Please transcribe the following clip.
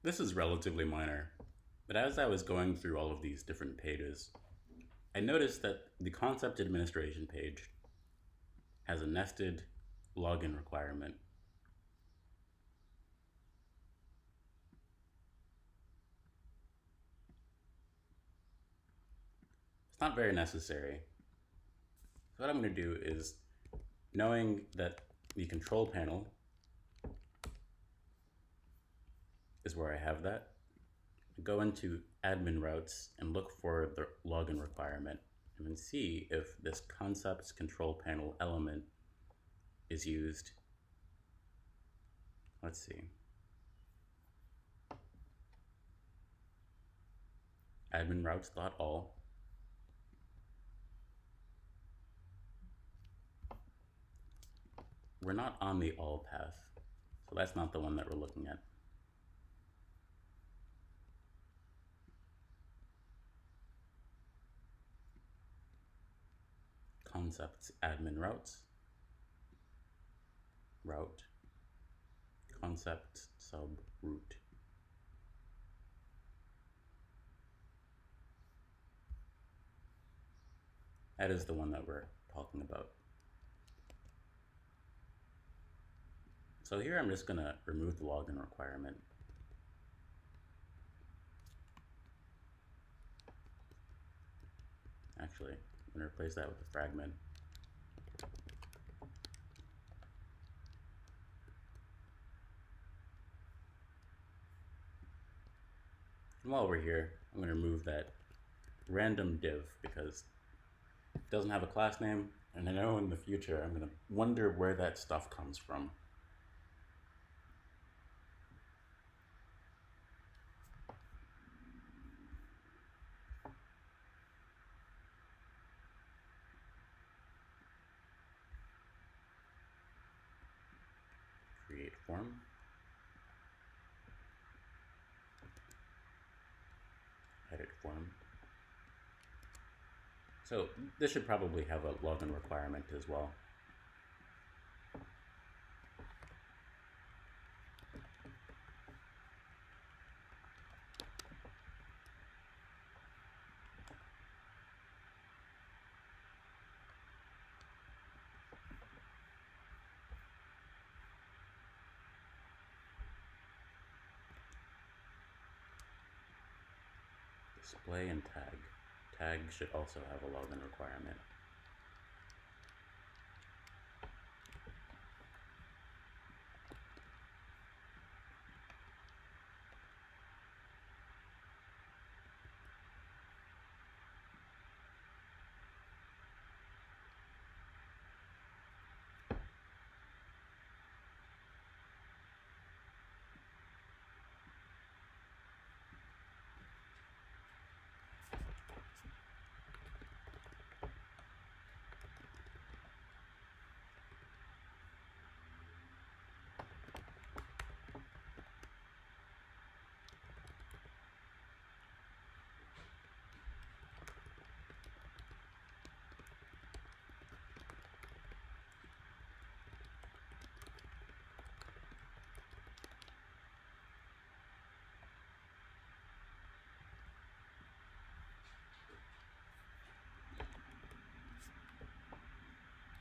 This is relatively minor, but as I was going through all of these different pages, I noticed that the concept administration page has a nested login requirement. It's not very necessary. So what I'm going to do is, knowing that the control panel is where I have that, go into admin routes and look for the login requirement and then see if this concepts control panel element is used. Let's see. Admin routes.all. We're not on the all path, so that's not the one that we're looking at. Concepts admin routes, route, concept sub root. That is the one that we're talking about. So here I'm just going to remove the login requirement. Actually, I'm going to replace that with a fragment. And while we're here, I'm going to remove that random div because it doesn't have a class name, and I know in the future I'm going to wonder where that stuff comes from. Create form. Edit form. So this should probably have a login requirement as well. Display and tag. Tag should also have a login requirement.